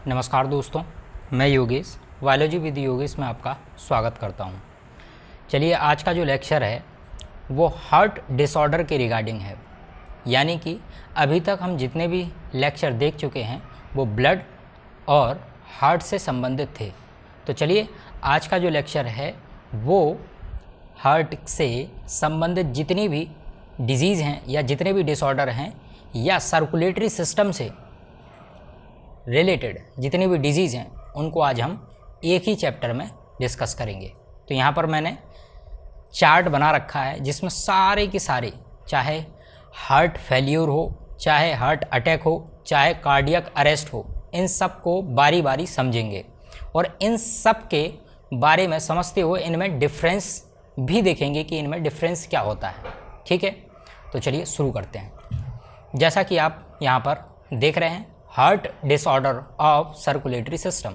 नमस्कार दोस्तों, मैं योगेश बायोलॉजी विद योगेश में आपका स्वागत करता हूं। चलिए, आज का जो लेक्चर है वो हार्ट डिसऑर्डर के रिगार्डिंग है। यानी कि अभी तक हम जितने भी लेक्चर देख चुके हैं वो ब्लड और हार्ट से संबंधित थे। तो चलिए, आज का जो लेक्चर है वो हार्ट से संबंधित जितनी भी डिजीज़ हैं या जितने भी डिसऑर्डर हैं या सर्कुलेटरी सिस्टम से रिलेटेड जितनी भी डिजीज़ हैं उनको आज हम एक ही चैप्टर में डिस्कस करेंगे। तो यहाँ पर मैंने चार्ट बना रखा है जिसमें सारे के सारे, चाहे हार्ट फेल्यूर हो, चाहे हार्ट अटैक हो, चाहे कार्डियक अरेस्ट हो, इन सब को बारी बारी समझेंगे और इन सब के बारे में समझते हुए इनमें डिफरेंस भी देखेंगे कि इनमें डिफरेंस क्या होता है। ठीक है, तो चलिए शुरू करते हैं। जैसा कि आप यहाँ पर देख रहे हैं, heart disorder of circulatory system,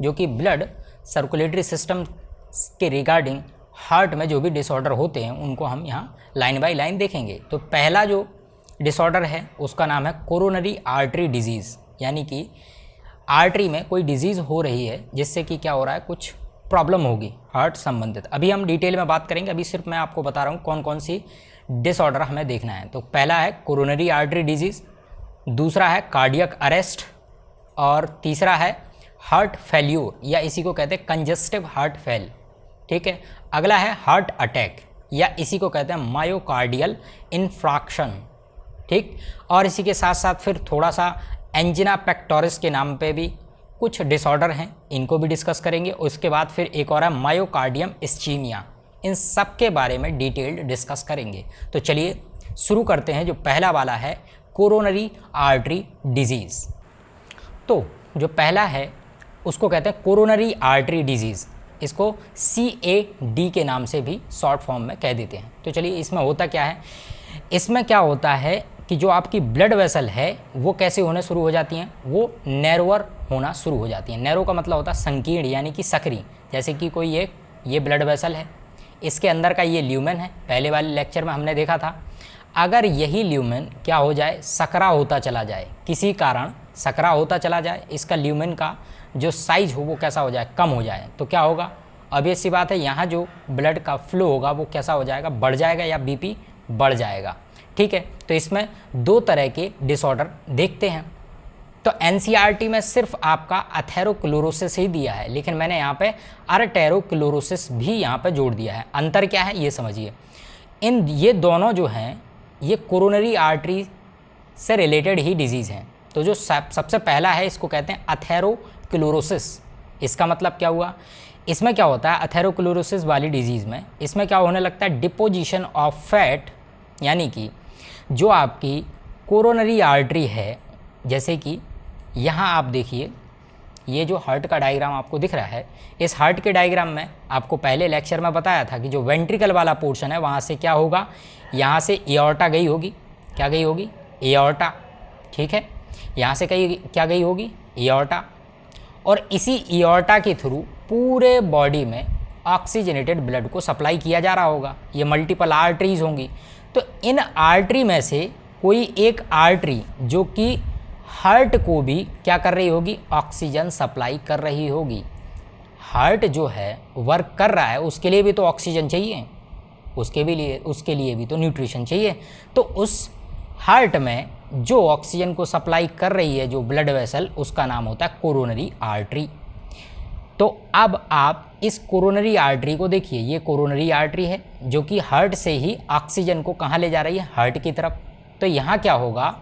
जो कि ब्लड सर्कुलेटरी सिस्टम के रिगार्डिंग हार्ट में जो भी डिसऑर्डर होते हैं उनको हम यहाँ लाइन बाय लाइन देखेंगे। तो पहला जो डिसऑर्डर है उसका नाम है कोरोनरी आर्टरी डिजीज़, यानी कि आर्टरी में कोई डिजीज़ हो रही है जिससे कि क्या हो रहा है, कुछ प्रॉब्लम होगी हार्ट संबंधित। अभी हम डिटेल में बात करेंगे, अभी सिर्फ मैं आपको बता रहा हूँ कौन कौन सी डिसऑर्डर हमें देखना है। तो पहला है कोरोनरी आर्टरी डिजीज़, दूसरा है कार्डियक अरेस्ट और तीसरा है हार्ट फेल्यूर या इसी को कहते हैं कंजस्टिव हार्ट फेल। ठीक है, अगला है हार्ट अटैक या इसी को कहते हैं मायोकार्डियल इन्फ्राक्शन। ठीक, और इसी के साथ साथ फिर थोड़ा सा एंजिना पेक्टोरिस के नाम पे भी कुछ डिसऑर्डर हैं, इनको भी डिस्कस करेंगे। उसके बाद फिर एक और है मायोकार्डियम इस्चीमिया। इन सब के बारे में डिटेल्ड डिस्कस करेंगे। तो चलिए शुरू करते हैं। जो पहला वाला है कोरोनरी आर्टरी डिजीज़, तो जो पहला है उसको कहते हैं कोरोनरी आर्टरी डिजीज़। इसको CAD के नाम से भी शॉर्ट फॉर्म में कह देते हैं। तो चलिए, इसमें होता क्या है, इसमें क्या होता है कि जो आपकी ब्लड वेसल है वो कैसे होने शुरू हो जाती हैं, वो नैरोअर होना शुरू हो जाती हैं। नैरो का मतलब होता है संकीर्ण यानी कि सकरी। जैसे कि कोई ये ब्लड वेसल है, इसके अंदर का ये ल्यूमेन है, पहले वाले लेक्चर में हमने देखा था। अगर यही ल्यूमेन क्या हो जाए, सकरा होता चला जाए, किसी कारण सकरा होता चला जाए, इसका ल्यूमेन का जो साइज़ हो वो कैसा हो जाए, कम हो जाए, तो क्या होगा, obvious सी बात है, यहाँ जो ब्लड का फ्लो होगा वो कैसा हो जाएगा, बढ़ जाएगा या BP बढ़ जाएगा। ठीक है, तो इसमें दो तरह के डिसऑर्डर देखते हैं। तो NCERT में सिर्फ आपका अथेरोक्लोरोसिस ही दिया है, लेकिन मैंने यहाँ पे अर्टेरोक्लोरोसिस भी यहाँ पे जोड़ दिया है। अंतर क्या है ये समझिए। ये दोनों जो हैं ये कोरोनरी आर्टरी से रिलेटेड ही डिजीज़ हैं। तो जो सबसे पहला है इसको कहते हैं अथेरोक्लोरोसिस। इसका मतलब क्या हुआ, इसमें क्या होता है अथेरोक्लोरोसिस वाली डिजीज़ में, इसमें क्या होने लगता है, डिपोजिशन ऑफ फैट, यानी कि जो आपकी कोरोनरी आर्टरी है, जैसे कि यहाँ आप देखिए, ये जो हार्ट का डायग्राम आपको दिख रहा है, इस हार्ट के डायग्राम में आपको पहले लेक्चर में बताया था कि जो वेंट्रिकल वाला पोर्शन है वहाँ से क्या होगा, यहाँ से एओर्टा गई होगी, क्या गई होगी, एओर्टा। ठीक है, यहाँ से क्या गई होगी, एओर्टा, और इसी एओर्टा के थ्रू पूरे बॉडी में ऑक्सीजनेटेड ब्लड को सप्लाई किया जा रहा होगा। ये मल्टीपल आर्टरीज होंगी, तो इन आर्टरी में से कोई एक आर्टरी जो कि हार्ट को भी क्या कर रही होगी, ऑक्सीजन सप्लाई कर रही होगी। हार्ट जो है वर्क कर रहा है, उसके लिए भी तो ऑक्सीजन चाहिए, उसके लिए भी तो न्यूट्रिशन चाहिए। तो उस हार्ट में जो ऑक्सीजन को सप्लाई कर रही है जो ब्लड वेसल, उसका नाम होता है कोरोनरी आर्टरी। तो अब आप इस कोरोनरी आर्टरी को देखिए, ये कोरोनरी आर्टरी है जो कि हार्ट से ही ऑक्सीजन को कहाँ ले जा रही है, हार्ट की तरफ। तो यहाँ क्या होगा,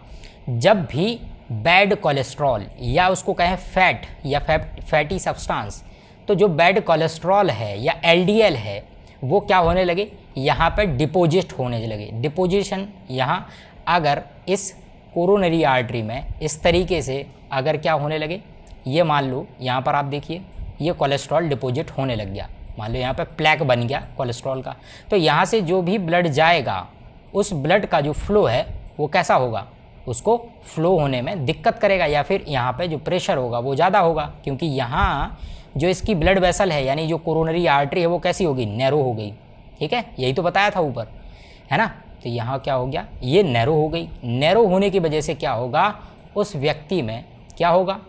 जब भी बैड कोलेस्ट्रॉल या उसको कहें फैट या फैटी सब्सटेंस, तो जो बैड कोलेस्ट्रॉल है या LDL है वो क्या होने लगे, यहाँ पर डिपोजिट होने लगे। डिपोजिशन यहाँ अगर इस कोरोनरी आर्टरी में इस तरीके से अगर क्या होने लगे, ये मान लो यहाँ पर आप देखिए, ये कोलेस्ट्रॉल डिपोजिट होने लग गया, मान लो यहाँ पे प्लेक बन गया कोलेस्ट्रॉल का। तो यहाँ से जो भी ब्लड जाएगा, उस ब्लड का जो फ्लो है वो कैसा होगा, उसको फ्लो होने में दिक्कत करेगा, या फिर यहाँ पे जो प्रेशर होगा वो ज़्यादा होगा, क्योंकि यहाँ जो इसकी ब्लड वेसल है यानी जो कोरोनरी आर्टरी है वो कैसी होगी, नैरो हो गई। ठीक है, यही तो बताया था ऊपर, है ना। तो यहाँ क्या हो गया, ये नैरो हो गई। नैरो होने की वजह से क्या होगा, उस व्यक्ति में क्या होगा,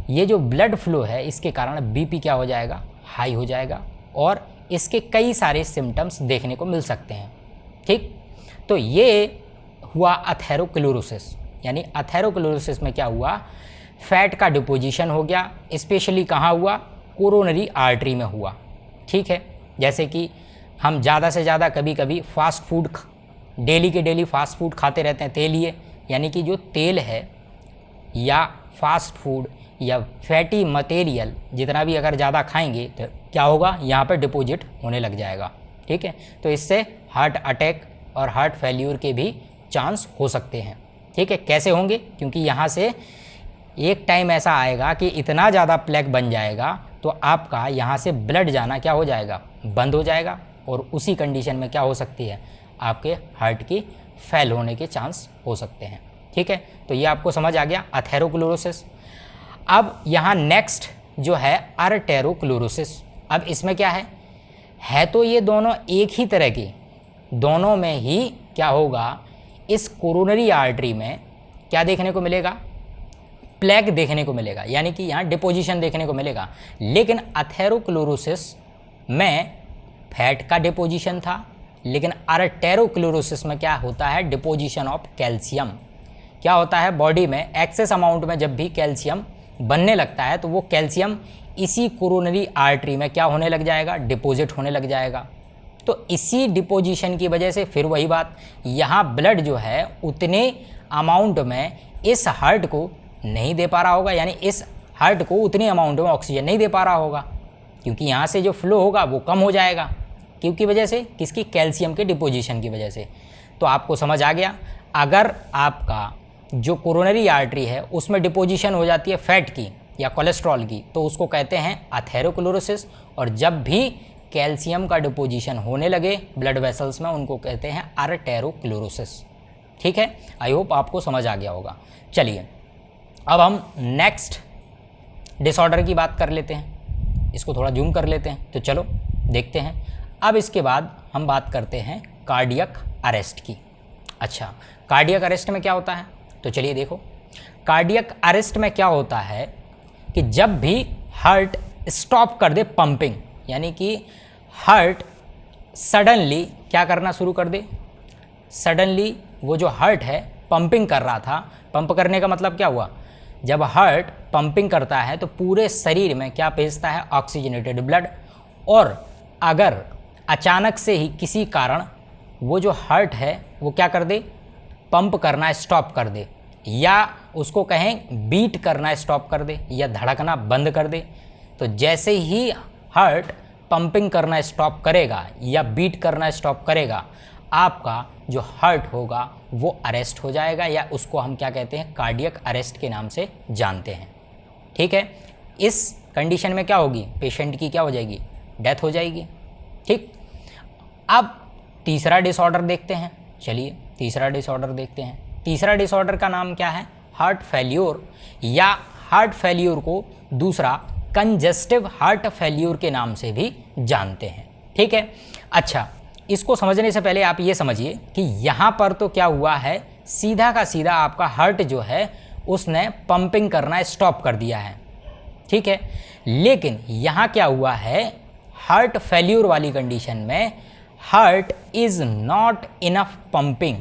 ये जो ब्लड फ्लो है इसके कारण बीपी क्या हो जाएगा, हाई हो जाएगा और इसके कई सारे सिम्टम्स देखने को मिल सकते हैं। ठीक, तो ये हुआ अथेरोक्लोरोसिस। यानी अथेरोक्लोरोसिस में क्या हुआ, फैट का डिपोजिशन हो गया, स्पेशली कहाँ हुआ, कोरोनरी आर्टरी में हुआ। ठीक है, जैसे कि हम ज़्यादा से ज़्यादा कभी कभी फास्ट फूड डेली के डेली फास्ट फूड खाते रहते हैं, तेलीय, यानी कि जो तेल है या फास्ट फूड या फैटी मटेरियल जितना भी अगर ज़्यादा खाएंगे तो क्या होगा, यहाँ पर डिपॉजिट होने लग जाएगा। ठीक है, तो इससे हार्ट अटैक और हार्ट फेल्यूर के भी चांस हो सकते हैं। ठीक है, कैसे होंगे, क्योंकि यहाँ से एक टाइम ऐसा आएगा कि इतना ज़्यादा प्लेग बन जाएगा तो आपका यहाँ से ब्लड जाना क्या हो जाएगा, बंद हो जाएगा और उसी कंडीशन में क्या हो सकती है, आपके हार्ट की फेल होने के चांस हो सकते हैं। ठीक है, तो ये आपको समझ आ गया अथेरोक्लोरोसिस। अब यहाँ नेक्स्ट जो है आर्टेरोक्लोरोसिस। अब इसमें क्या है तो ये दोनों एक ही तरह की, दोनों में ही क्या होगा, इस कोरोनरी आर्टरी में क्या देखने को मिलेगा, प्लेग देखने को मिलेगा, यानी कि यहाँ डिपोजिशन देखने को मिलेगा। लेकिन अथेरोक्लोरोसिस में फैट का डिपोजिशन था, लेकिन आर्टेरोक्लोरोसिस में क्या होता है, डिपोजिशन ऑफ कैल्शियम। क्या होता है, बॉडी में एक्सेस अमाउंट में जब भी कैल्शियम बनने लगता है तो वो कैल्शियम इसी कोरोनरी आर्टरी में क्या होने लग जाएगा, डिपॉजिट होने लग जाएगा। तो इसी डिपोजिशन की वजह से फिर वही बात, यहाँ ब्लड जो है उतने अमाउंट में इस हार्ट को नहीं दे पा रहा होगा, यानी इस हार्ट को उतनी अमाउंट में ऑक्सीजन नहीं दे पा रहा होगा, क्योंकि यहाँ से जो फ्लो होगा वो कम हो जाएगा, क्योंकि वजह से किसकी, कैल्शियम के डिपोजिशन की वजह से। तो आपको समझ आ गया, अगर आपका जो कोरोनरी आर्टरी है उसमें डिपोजिशन हो जाती है फैट की या कोलेस्ट्रॉल की तो उसको कहते हैं अथेरोक्लोरोसिस, और जब भी कैल्शियम का डिपोजिशन होने लगे ब्लड वेसल्स में उनको कहते हैं आर्टेरोक्लोरोसिस। ठीक है, आई होप आपको समझ आ गया होगा। चलिए अब हम नेक्स्ट डिसऑर्डर की बात कर लेते हैं, इसको थोड़ा जूम कर लेते हैं, तो चलो देखते हैं। अब इसके बाद हम बात करते हैं कार्डियक अरेस्ट की। अच्छा, कार्डियक अरेस्ट में क्या होता है, तो चलिए देखो, कार्डियक अरेस्ट में क्या होता है कि जब भी हार्ट स्टॉप कर दे पंपिंग, यानी कि हार्ट सडनली क्या करना शुरू कर दे, सडनली वो जो हार्ट है पंपिंग कर रहा था, पंप करने का मतलब क्या हुआ, जब हार्ट पंपिंग करता है तो पूरे शरीर में क्या भेजता है, ऑक्सीजनेटेड ब्लड। और अगर अचानक से ही किसी कारण वो जो हार्ट है वो क्या कर दे, पंप करना स्टॉप कर दे, या उसको कहें बीट करना स्टॉप कर दे या धड़कना बंद कर दे, तो जैसे ही हार्ट पंपिंग करना स्टॉप करेगा या बीट करना स्टॉप करेगा, आपका जो हार्ट होगा वो अरेस्ट हो जाएगा, या उसको हम क्या कहते हैं, कार्डियक अरेस्ट के नाम से जानते हैं। ठीक है, इस कंडीशन में क्या होगी, पेशेंट की क्या हो जाएगी, डेथ हो जाएगी। ठीक, अब तीसरा डिसऑर्डर देखते हैं। चलिए तीसरा डिसऑर्डर देखते हैं। तीसरा डिसऑर्डर का नाम क्या है, हार्ट फेल्योर, या हार्ट फेल्योर को दूसरा कंजेस्टिव हार्ट फेल्योर के नाम से भी जानते हैं। ठीक है, अच्छा, इसको समझने से पहले आप ये समझिए कि यहाँ पर तो क्या हुआ है, सीधा का सीधा आपका हार्ट जो है उसने पंपिंग करना स्टॉप कर दिया है। ठीक है, लेकिन यहाँ क्या हुआ है, हार्ट फेल्यूर वाली कंडीशन में heart is not enough pumping,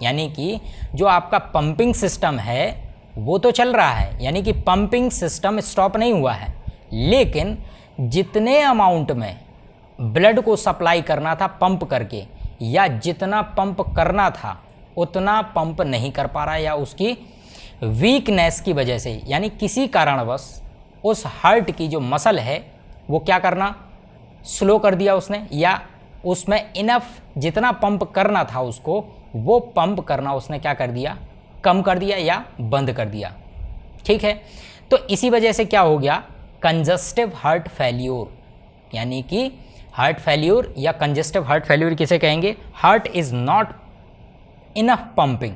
यानी कि जो आपका पंपिंग सिस्टम है वो तो चल रहा है, यानी कि पंपिंग सिस्टम स्टॉप नहीं हुआ है, लेकिन जितने अमाउंट में ब्लड को सप्लाई करना था पंप करके, या जितना पंप करना था उतना पंप नहीं कर पा रहा, या उसकी वीकनेस की वजह से, यानी किसी कारणवश उस हार्ट की जो मसल है वो क्या करना स्लो कर दिया उसने, या उसमें इनफ जितना पंप करना था उसको वो पंप करना उसने क्या कर दिया, कम कर दिया या बंद कर दिया। ठीक है, तो इसी वजह से क्या हो गया, कंजस्टिव हार्ट फेल्योर, यानी कि हार्ट फेल्योर या कंजस्टिव हार्ट फेल्योर किसे कहेंगे, heart is not enough pumping,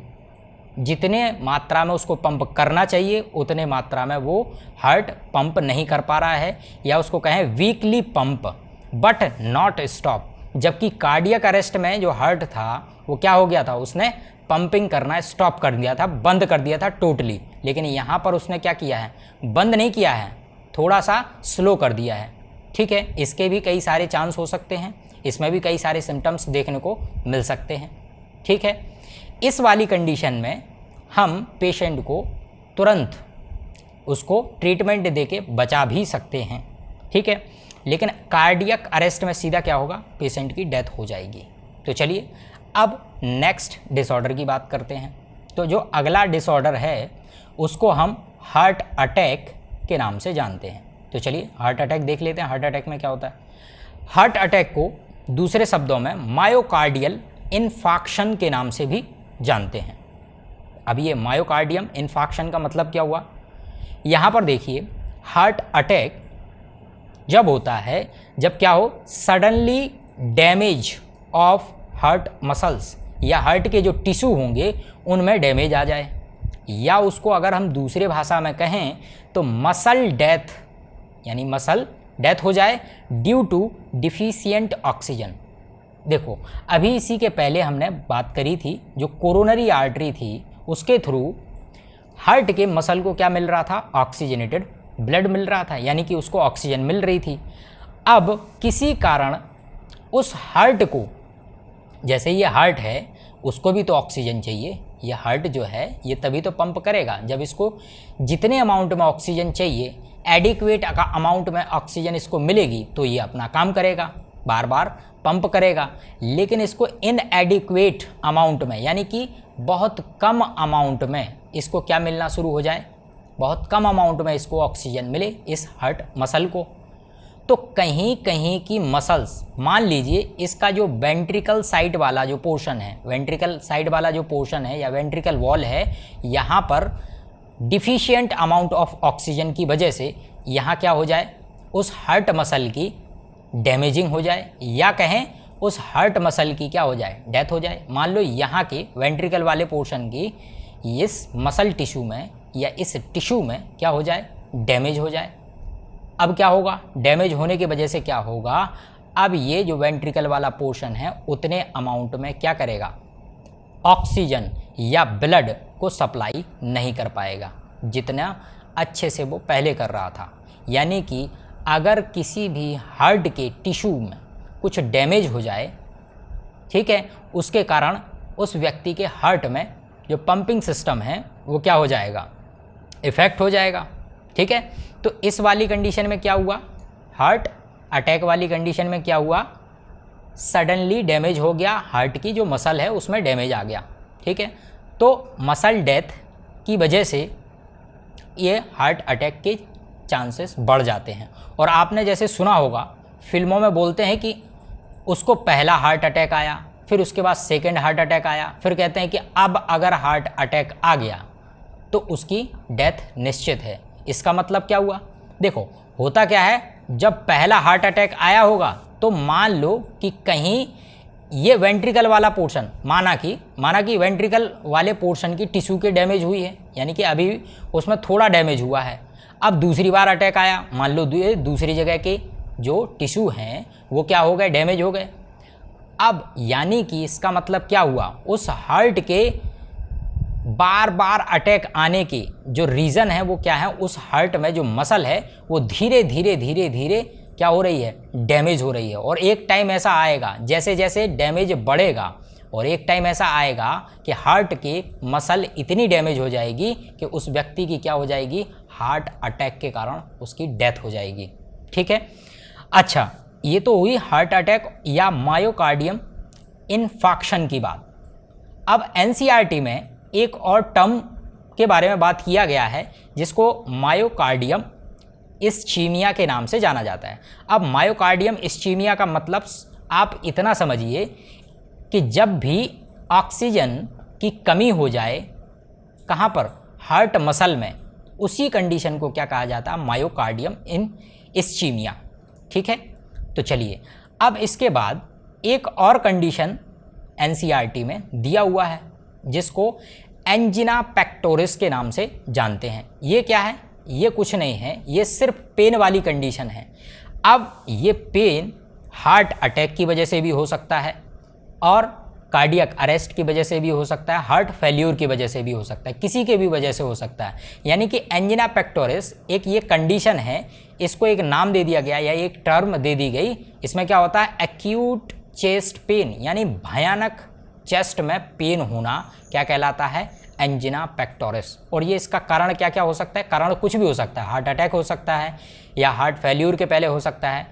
जितने मात्रा में उसको पंप करना चाहिए उतने मात्रा में वो हार्ट पंप नहीं कर पा रहा है, या उसको कहें weekly pump but not stop. जबकि कार्डियक अरेस्ट में जो हार्ट था वो क्या हो गया था, उसने पंपिंग करना स्टॉप कर दिया था, बंद कर दिया था टोटली। लेकिन यहाँ पर उसने क्या किया है, बंद नहीं किया है, थोड़ा सा स्लो कर दिया है। ठीक है, इसके भी कई सारे चांस हो सकते हैं, इसमें भी कई सारे सिम्टम्स देखने को मिल सकते हैं। ठीक है, इस वाली कंडीशन में हम पेशेंट को तुरंत उसको ट्रीटमेंट देके बचा भी सकते हैं। ठीक है, लेकिन कार्डियक अरेस्ट में सीधा क्या होगा, पेशेंट की डेथ हो जाएगी। तो चलिए अब नेक्स्ट डिसऑर्डर की बात करते हैं। तो जो अगला डिसऑर्डर है उसको हम हार्ट अटैक के नाम से जानते हैं। तो चलिए हार्ट अटैक देख लेते हैं। हार्ट अटैक में क्या होता है? हार्ट अटैक को दूसरे शब्दों में मायोकार्डियल इन्फाक्शन के नाम से भी जानते हैं। अब ये मायोकार्डियम इन्फाक्शन का मतलब क्या हुआ? यहाँ पर देखिए, हार्ट अटैक जब होता है जब क्या हो, suddenly damage of heart muscles या हार्ट के जो टिश्यू होंगे उनमें डैमेज आ जाए, या उसको अगर हम दूसरे भाषा में कहें तो मसल डेथ, यानी मसल डेथ हो जाए ड्यू टू डिफिशिएंट ऑक्सीजन। देखो अभी इसी के पहले हमने बात करी थी, जो कोरोनरी आर्टरी थी उसके थ्रू हार्ट के मसल को क्या मिल रहा था, ऑक्सीजनेटेड ब्लड मिल रहा था, यानी कि उसको ऑक्सीजन मिल रही थी। अब किसी कारण उस हार्ट को, जैसे ये हार्ट है उसको भी तो ऑक्सीजन चाहिए, ये हार्ट जो है ये तभी तो पंप करेगा जब इसको जितने अमाउंट में ऑक्सीजन चाहिए, एडिक्वेट अमाउंट में ऑक्सीजन इसको मिलेगी तो ये अपना काम करेगा, बार बार पंप करेगा। लेकिन इसको इनएडिक्वेट अमाउंट में, यानी कि बहुत कम अमाउंट में इसको क्या मिलना शुरू हो जाए, बहुत कम अमाउंट में इसको ऑक्सीजन मिले इस हार्ट मसल को, तो कहीं कहीं की मसल्स, मान लीजिए इसका जो वेंट्रिकल साइड वाला जो पोर्शन है, वेंट्रिकल साइड वाला जो पोर्शन है या वेंट्रिकल वॉल है, यहाँ पर डिफिशिएंट अमाउंट ऑफ ऑक्सीजन की वजह से यहाँ क्या हो जाए, उस हार्ट मसल की डैमेजिंग हो जाए, या कहें उस हार्ट मसल की क्या हो जाए, डेथ हो जाए। मान लो यहाँ के वेंट्रिकल वाले पोर्शन की इस मसल टिश्यू में या इस टिश्यू में क्या हो जाए, डैमेज हो जाए। अब क्या होगा, डैमेज होने की वजह से क्या होगा, अब ये जो वेंट्रिकल वाला पोर्शन है उतने अमाउंट में क्या करेगा, ऑक्सीजन या ब्लड को सप्लाई नहीं कर पाएगा जितना अच्छे से वो पहले कर रहा था। यानी कि अगर किसी भी हार्ट के टिश्यू में कुछ डैमेज हो जाए, ठीक है, उसके कारण उस व्यक्ति के हार्ट में जो पंपिंग सिस्टम है वो क्या हो जाएगा, इफ़ेक्ट हो जाएगा। ठीक है, तो इस वाली कंडीशन में क्या हुआ, हार्ट अटैक वाली कंडीशन में क्या हुआ, सडनली डैमेज हो गया, हार्ट की जो मसल है उसमें डैमेज आ गया। ठीक है, तो मसल डेथ की वजह से ये हार्ट अटैक के चांसेस बढ़ जाते हैं। और आपने जैसे सुना होगा, फिल्मों में बोलते हैं कि उसको पहला हार्ट अटैक आया, फिर उसके बाद सेकंड हार्ट अटैक आया, फिर कहते हैं कि अब अगर हार्ट अटैक आ गया तो उसकी डेथ निश्चित है। इसका मतलब क्या हुआ, देखो होता क्या है, जब पहला हार्ट अटैक आया होगा तो मान लो कि कहीं ये वेंट्रिकल वाला पोर्शन, माना कि वेंट्रिकल वाले पोर्शन की टिश्यू के डैमेज हुई है, यानी कि अभी उसमें थोड़ा डैमेज हुआ है। अब दूसरी बार अटैक आया, मान लो दूसरी जगह के जो टिश्यू हैं वो क्या हो गए, डैमेज हो गए। अब यानी कि इसका मतलब क्या हुआ, उस हार्ट के बार बार अटैक आने की जो रीज़न है वो क्या है, उस हार्ट में जो मसल है वो धीरे धीरे क्या हो रही है, डैमेज हो रही है। और एक टाइम ऐसा आएगा, जैसे जैसे डैमेज बढ़ेगा, और एक टाइम ऐसा आएगा कि हार्ट की मसल इतनी डैमेज हो जाएगी कि उस व्यक्ति की क्या हो जाएगी, हार्ट अटैक के कारण उसकी डेथ हो जाएगी। ठीक है, अच्छा ये तो हुई हार्ट अटैक या मायोकार्डियम इन्फाक्शन की बात। अब एनसीईआरटी में एक और टर्म के बारे में बात किया गया है जिसको मायोकार्डियम इस्चीमिया के नाम से जाना जाता है। अब मायोकार्डियम इस्चीमिया का मतलब आप इतना समझिए कि जब भी ऑक्सीजन की कमी हो जाए, कहाँ पर, हार्ट मसल में, उसी कंडीशन को क्या कहा जाता है, मायोकार्डियम इन इस्चीमिया। ठीक है, तो चलिए अब इसके बाद एक और कंडीशन एनसीईआरटी में दिया हुआ है जिसको एंजिना पेक्टोरिस के नाम से जानते हैं। ये क्या है, ये कुछ नहीं है, ये सिर्फ पेन वाली कंडीशन है। अब ये पेन हार्ट अटैक की वजह से भी हो सकता है और कार्डियक अरेस्ट की वजह से भी हो सकता है, हार्ट फेल्यूर की वजह से भी हो सकता है, किसी के भी वजह से हो सकता है। यानी कि एंजिना पेक्टोरिस एक ये कंडीशन है, इसको एक नाम दे दिया गया या एक टर्म दे दी गई। इसमें क्या होता है, एक्यूट चेस्ट पेन, यानी भयानक चेस्ट में पेन होना क्या कहलाता है, एंजिना पेक्टोरिस। और ये इसका कारण क्या क्या हो सकता है, कारण कुछ भी हो सकता है, हार्ट अटैक हो सकता है या हार्ट फेल्यूर के पहले हो सकता है।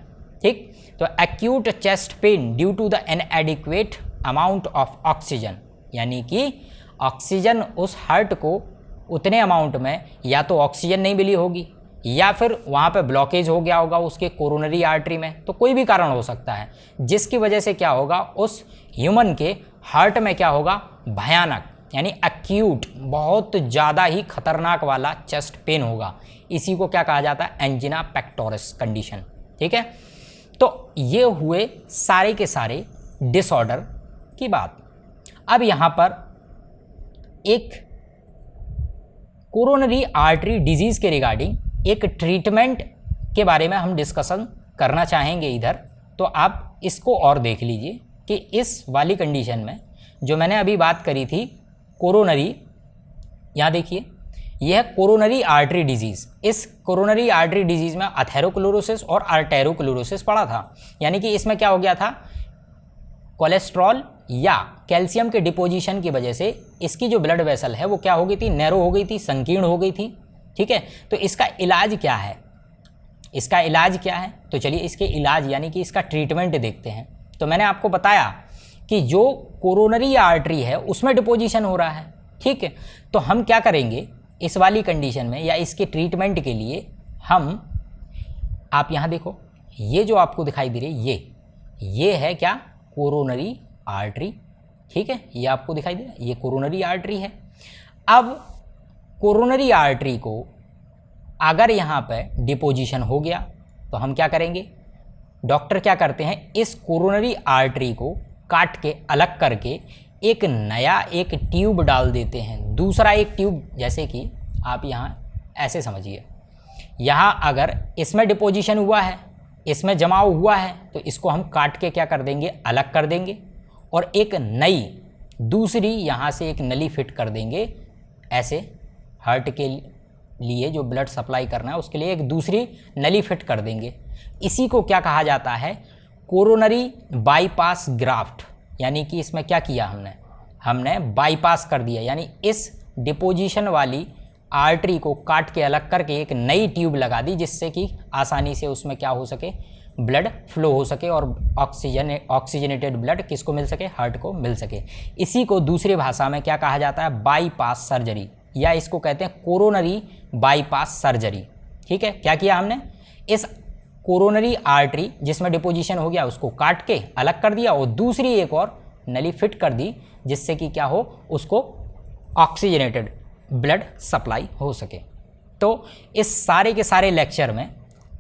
ठीक, तो acute chest pain due to the inadequate amount of oxygen, यानी कि ऑक्सीजन उस हार्ट को उतने अमाउंट में या तो ऑक्सीजन नहीं मिली होगी या फिर वहाँ पे ब्लॉकेज हो गया होगा उसके कोरोनरी आर्टरी में, तो कोई भी कारण हो सकता है जिसकी वजह से क्या होगा, उस ह्यूमन के हार्ट में क्या होगा, भयानक यानी एक्यूट बहुत ज़्यादा ही खतरनाक वाला चेस्ट पेन होगा। इसी को क्या कहा जाता है, एंजिना पेक्टोरिस कंडीशन। ठीक है, तो ये हुए सारे के सारे डिसऑर्डर की बात। अब यहाँ पर एक कोरोनरी आर्टरी डिजीज़ के रिगार्डिंग एक ट्रीटमेंट के बारे में हम डिस्कशन करना चाहेंगे इधर। तो आप इसको और देख लीजिए कि इस वाली कंडीशन में जो मैंने अभी बात करी थी कोरोनरी, यहाँ देखिए यह कोरोनरी आर्टरी डिजीज़, इस कोरोनरी आर्टरी डिजीज़ में अथेरोक्लोरोसिस और आर्टेरोक्लोरोसिस पड़ा था। यानी कि इसमें क्या हो गया था, कोलेस्ट्रॉल या कैल्शियम के डिपोजिशन की वजह से इसकी जो ब्लड वेसल है वो क्या हो गई थी, नैरो हो गई थी, संकीर्ण हो गई थी। ठीक है, तो इसका इलाज क्या है, इसका इलाज क्या है, तो चलिए इसके इलाज यानी कि इसका ट्रीटमेंट देखते हैं। तो मैंने आपको बताया कि जो कोरोनरी आर्टरी है उसमें डिपोजिशन हो रहा है। ठीक है, तो हम क्या करेंगे इस वाली कंडीशन में या इसके ट्रीटमेंट के लिए, हम आप यहाँ देखो ये जो आपको दिखाई दे रही है ये है क्या, कोरोनरी आर्टरी। ठीक है, ये आपको दिखाई दे रहा है, ये कोरोनरी आर्टरी है। अब कोरोनरी आर्टरी को अगर यहाँ पे डिपोजिशन हो गया तो हम क्या करेंगे, डॉक्टर क्या करते हैं, इस कोरोनरी आर्टरी को काट के अलग करके एक नया एक ट्यूब डाल देते हैं, दूसरा एक ट्यूब। जैसे कि आप यहाँ ऐसे समझिए, यहाँ अगर इसमें डिपोजिशन हुआ है, इसमें जमाव हुआ है, तो इसको हम काट के क्या कर देंगे, अलग कर देंगे और एक नई दूसरी यहाँ से एक नली फिट कर देंगे। ऐसे हार्ट के लिए जो ब्लड सप्लाई करना है उसके लिए एक दूसरी नली फिट कर देंगे। इसी को क्या कहा जाता है, कोरोनरी बाईपास ग्राफ्ट। यानी कि इसमें क्या किया हमने बाईपास कर दिया, यानी इस डिपोजिशन वाली आर्टरी को काट के अलग करके एक नई ट्यूब लगा दी, जिससे कि आसानी से उसमें क्या हो सके, ब्लड फ्लो हो सके और ऑक्सीजनेटेड ब्लड किसको मिल सके, हार्ट को मिल सके। इसी को दूसरी भाषा में क्या कहा जाता है, बाईपास सर्जरी, या इसको कहते हैं कोरोनरी बाईपास सर्जरी। ठीक है, क्या किया हमने, इस कोरोनरी आर्टरी जिसमें डिपोजिशन हो गया उसको काट के अलग कर दिया और दूसरी एक और नली फिट कर दी, जिससे कि क्या हो, उसको ऑक्सीजनेटेड ब्लड सप्लाई हो सके। तो इस सारे के सारे लेक्चर में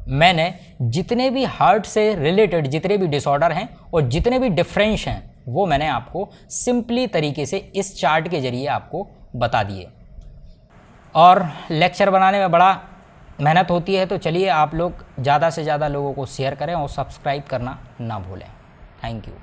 मैंने जितने भी हार्ट से रिलेटेड जितने भी डिसऑर्डर हैं और जितने भी डिफरेंस हैं वो मैंने आपको सिंपली तरीके से इस चार्ट के ज़रिए आपको बता दिए। और लेक्चर बनाने में बड़ा मेहनत होती है, तो चलिए आप लोग ज़्यादा से ज़्यादा लोगों को शेयर करें और सब्सक्राइब करना ना भूलें। Thank you.